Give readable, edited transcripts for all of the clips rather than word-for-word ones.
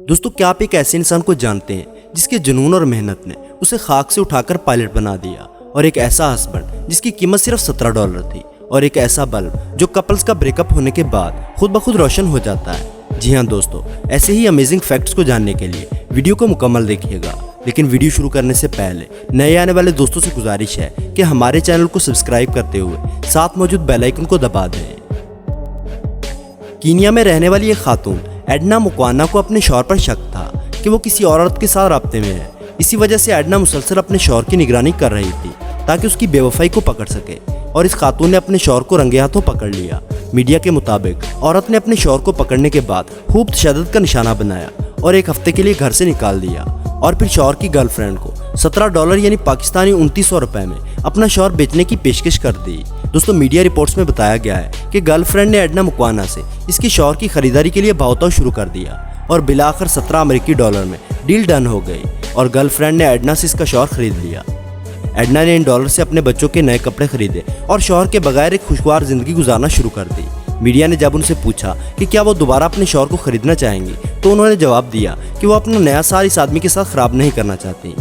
दोस्तों, क्या आप एक ऐसे इंसान को जानते हैं जिसके जुनून और मेहनत ने उसे खाक से उठाकर पायलट बना दिया, और एक ऐसा हस्बैंड जिसकी कीमत सिर्फ $17 थी, और एक ऐसा बल्ब जो कपल्स का ब्रेकअप होने के बाद खुद ब खुद रोशन हो जाता है। जी हाँ दोस्तों, ऐसे ही अमेजिंग फैक्ट्स को जानने के लिए वीडियो को मुकम्मल देखिएगा। लेकिन वीडियो शुरू करने से पहले नए आने वाले दोस्तों से गुजारिश है कि हमारे चैनल को सब्सक्राइब करते हुए साथ मौजूद बेल आइकन को दबा दें। कीनिया में रहने वाली एक खातून एडना मुक्वाना को अपने शौहर पर शक था कि वो किसी और औरत के साथ राब्ते में है। इसी वजह से एडना मुसलसल अपने शौहर की निगरानी कर रही थी ताकि उसकी बेवफाई को पकड़ सके, और इस खातून ने अपने शौहर को रंगे हाथों पकड़ लिया। मीडिया के मुताबिक औरत ने अपने शौहर को पकड़ने के बाद खूब तशद्दुद का निशाना बनाया और एक हफ्ते के लिए घर से निकाल दिया, और फिर शौहर की गर्लफ्रेंड को $17 यानी पाकिस्तानी 2900 रुपए में अपना शौहर बेचने की पेशकश कर दी। दोस्तों, मीडिया रिपोर्ट्स में बताया गया है कि गर्लफ्रेंड ने एडना मुक्वाना से इसकी शौहर की खरीदारी के लिए भावताव शुरू कर दिया, और बिलाखिर $17 में डील डन हो गई और गर्लफ्रेंड ने एडना से इसका शौहर खरीद लिया। एडना ने इन डॉलर से अपने बच्चों के नए कपड़े खरीदे और शौहर के बगैर एक खुशगवार जिंदगी गुजारना शुरू कर दी। मीडिया ने जब उनसे पूछा कि क्या वो दोबारा अपने शौहर को खरीदना चाहेंगी, तो उन्होंने जवाब दिया कि वो अपना नया साल इस आदमी के साथ खराब नहीं करना चाहती।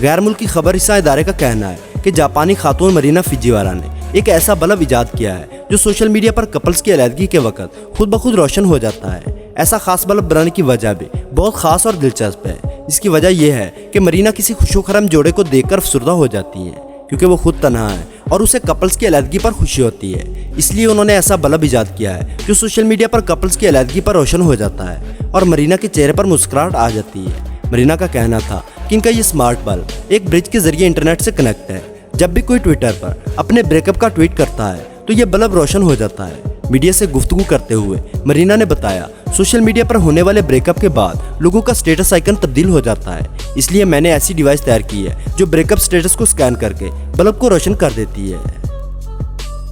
गैर मुल्की खबर रिसा इदारे का कहना है कि जापानी खातून मरीना फिजीवारा ने एक ऐसा बल्ब इजाद किया है जो सोशल मीडिया पर कपल्स की अलहदगी के वक्त खुद ब खुद रोशन हो जाता है। ऐसा खास बल्ब बनाने की वजह भी बहुत खास और दिलचस्प है। इसकी वजह यह है कि मरीना किसी खुशोखरम जोड़े को देखकर अफसुर्दा हो जाती हैं, क्योंकि वो खुद तन्हा है और उसे कपल्स की अलहदगी पर खुशी होती है। इसलिए उन्होंने ऐसा बल्ब इजाद किया है जो सोशल मीडिया पर कपल्स की अलहदगी पर रोशन हो जाता है, और मरीना के चेहरे पर मुस्कुराहट आ जाती है। मरीना का कहना था कि इनका ये स्मार्ट बल्ब एक ब्रिज के जरिए इंटरनेट से कनेक्ट है। जब भी कोई ट्विटर पर अपने ब्रेकअप का ट्वीट करता है तो ये बल्ब रोशन हो जाता है। मीडिया से गुफ्तगू करते हुए मरीना ने बताया, सोशल मीडिया पर होने वाले ब्रेकअप के बाद लोगों का स्टेटस आइकन तब्दील हो जाता है, इसलिए मैंने ऐसी डिवाइस तैयार की है जो ब्रेकअप स्टेटस को स्कैन करके बल्ब को रोशन कर देती है।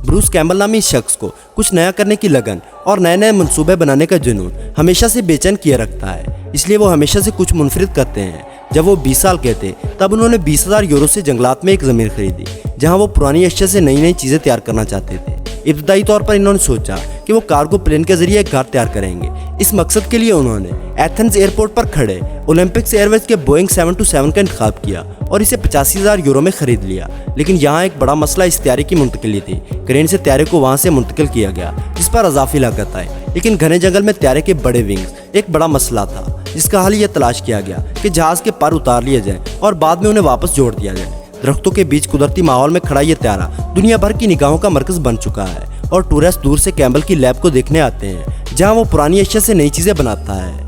ब्रूस कैम्बल नामी इस शख्स को कुछ नया करने की लगन और नए नए मंसूबे बनाने का जुनून हमेशा से बेचैन किए रखता है, इसलिए वो हमेशा से कुछ मुनफरिद करते हैं। जब वो 20 साल के थे तब उन्होंने 20,000 यूरो से जंगलात में एक ज़मीन खरीदी जहां वो पुरानी अशिया से नई नई चीज़ें तैयार करना चाहते थे। इब्तदाई तौर पर इन्होंने सोचा कि वो कार्गो प्लेन के जरिए एक घर तैयार करेंगे। इस मकसद के लिए उन्होंने एथेंस एयरपोर्ट पर खड़े ओलंपिक्स एयरवेज के बोइंग 727 का इंतखाब किया और इसे 85,000 यूरो में खरीद लिया। लेकिन यहाँ एक बड़ा मसला इस त्यारे की मुंतकिली थी। क्रेन से त्यारे को वहाँ से मुंतकिल किया गया, जिस पर अजाफी लागत आई, लेकिन घने जंगल में त्यारे के बड़े विंग्स एक बड़ा मसला था, जिसका हल यह तलाश किया गया कि जहाज के पर उतार लिए जाए और बाद में उन्हें वापस जोड़ दिया जाए। दरख्तों के बीच कुदरती माहौल में खड़ा यह त्यारा दुनिया भर की निगाहों का मरकज बन चुका है, और टूरिस्ट दूर से कैम्बल की लैब को देखने आते हैं जहां वो पुरानी अशिया से नई चीजें बनाता है।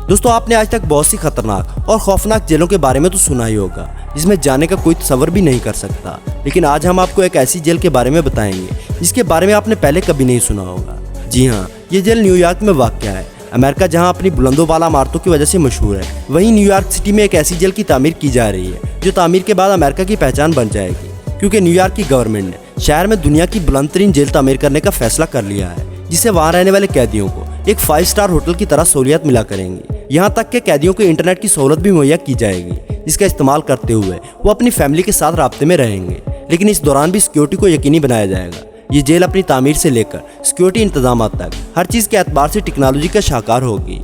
दोस्तों, आपने आज तक बहुत सी खतरनाक और खौफनाक जेलों के बारे में तो सुना ही होगा, जिसमें जाने का कोई तसव्वुर भी नहीं कर सकता। लेकिन आज हम आपको एक ऐसी जेल के बारे में बताएंगे जिसके बारे में आपने पहले कभी नहीं सुना होगा। जी हाँ, ये जेल न्यूयॉर्क में वाक़ है। अमेरिका जहां अपनी बुलंदोबाला इमारतों की वजह से मशहूर है, वहीं न्यूयॉर्क सिटी में एक ऐसी जेल की तामीर की जा रही है जो तामीर के बाद अमेरिका की पहचान बन जाएगी, क्योंकि न्यूयॉर्क की गवर्नमेंट ने शहर में दुनिया की बुलंद तरीन जेल तामीर करने का फैसला कर लिया है, जिससे वहाँ रहने वाले कैदियों को एक 5 स्टार होटल की तरह सहूलियत मिला करेंगी। यहाँ तक कि कैदियों को इंटरनेट की सहूलत भी मुहैया की जाएगी, जिसका इस्तेमाल करते हुए वो अपनी फैमिली के साथ राब्ते में रहेंगे। लेकिन इस दौरान भी सिक्योरिटी को यकीनी बनाया जाएगा। ये जेल अपनी तामीर से लेकर सिक्योरिटी इंतजाम तक हर चीज़ के एतबार से टेक्नोलॉजी का शाहकार होगी।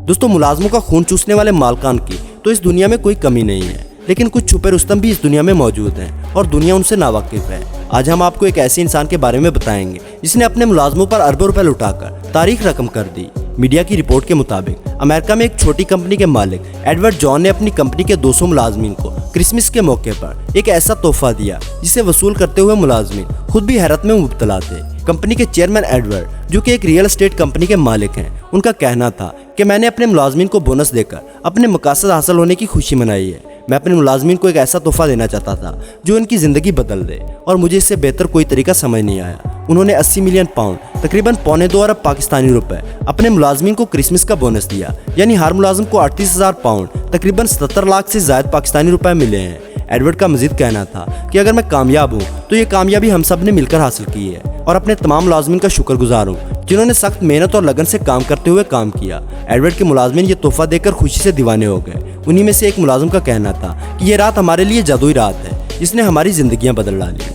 दोस्तों, मुलाजमों का खून चूसने वाले मालकान की तो इस दुनिया में कोई कमी नहीं है, लेकिन कुछ छुपे रुस्तम भी इस दुनिया में मौजूद हैं और दुनिया उनसे नावाकिफ है। आज हम आपको एक ऐसे इंसान के बारे में बताएंगे जिसने अपने मुलाजमों पर अरबों रुपए लुटाकर तारीख रकम कर दी। मीडिया की रिपोर्ट के मुताबिक अमेरिका में एक छोटी कंपनी के मालिक एडवर्ड जॉन ने अपनी कंपनी के 200 मुलाजमीन को क्रिसमस के मौके पर एक ऐसा तोहफा दिया जिसे वसूल करते हुए मुलाजमीन खुद भी हैरत में मुब्तला थे। कंपनी के चेयरमैन एडवर्ड, जो कि एक रियल एस्टेट कंपनी के मालिक हैं, उनका कहना था कि मैंने अपने मुलाजमीन को बोनस देकर अपने मकासद हासिल होने की खुशी मनाई है। मैं अपने मुलाजमीन को एक ऐसा तोहफा देना चाहता था जो उनकी ज़िंदगी बदल दे, और मुझे इससे बेहतर कोई तरीका समझ नहीं आया। उन्होंने 80 मिलियन पाउंड, तकरीबन $2.25 अरब पाकिस्तानी रुपए अपने मुलाजमीन को क्रिसमस का बोनस दिया, यानी हर मुलाजिम को 38,000 पाउंड, तकरीबन 77 लाख से ज़ायद पाकिस्तानी रुपए मिले हैं। एडवर्ड का मजीद कहना था कि अगर मैं कामयाब हूँ तो ये कामयाबी हम सब ने मिलकर हासिल की है, और अपने तमाम मुलाजमीन का शुक्रगुजार हूँ जिन्होंने सख्त मेहनत और लगन से काम करते हुए काम किया। एडवर्ड के मुलाजमीन ये तोहफा देकर खुशी से दीवाने हो गए। उन्हीं में से एक मुलाजिम का कहना था कि ये रात हमारे लिए जादुई रात है जिसने हमारी जिंदगियां बदल डाली।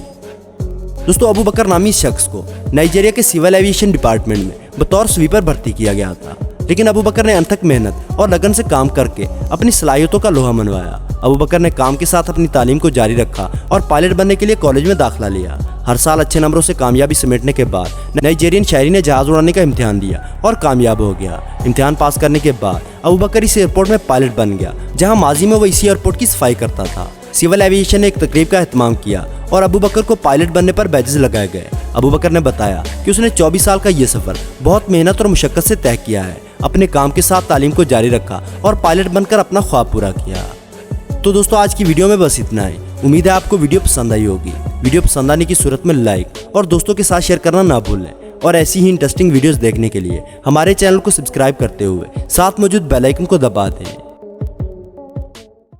दोस्तों, अबू बकर नामी शख्स को नाइजीरिया के सिविल एविएशन डिपार्टमेंट में बतौर स्वीपर भर्ती किया गया था। लेकिन अबू बकर ने अनथक मेहनत और लगन से काम करके अपनी सलाहियतों का लोहा मनवाया। अबू बकर ने काम के साथ अपनी तालीम को जारी रखा और पायलट बनने के लिए कॉलेज में दाखिला लिया। हर साल अच्छे नंबरों से कामयाबी समेटने के बाद नाइजीरियन शायरी ने जहाज उड़ाने का इम्तिहान दिया और कामयाब हो गया। इम्तिहान पास करने के बाद अबू बकर इस एयरपोर्ट में पायलट बन गया, जहां माजी में वो इसी एयरपोर्ट की सफाई करता था। सिविल एविएशन ने एक तकरीब का एहतमाम किया और अबू बकर को पायलट बनने पर बैजेस लगाए गए। अबू बकर ने बताया कि उसने 24 साल का ये सफर बहुत मेहनत और मुशक्कत से तय किया है, अपने काम के साथ तालीम को जारी रखा और पायलट बनकर अपना ख्वाब पूरा किया। तो दोस्तों आज की वीडियो में बस इतना ही। उम्मीद है आपको वीडियो पसंद आई होगी। वीडियो पसंद आने की सूरत में लाइक और दोस्तों के साथ शेयर करना ना भूलें और ऐसी ही इंटरेस्टिंग वीडियोस देखने के लिए हमारे चैनल को सब्सक्राइब करते हुए साथ मौजूद बेल आइकन को दबा दें।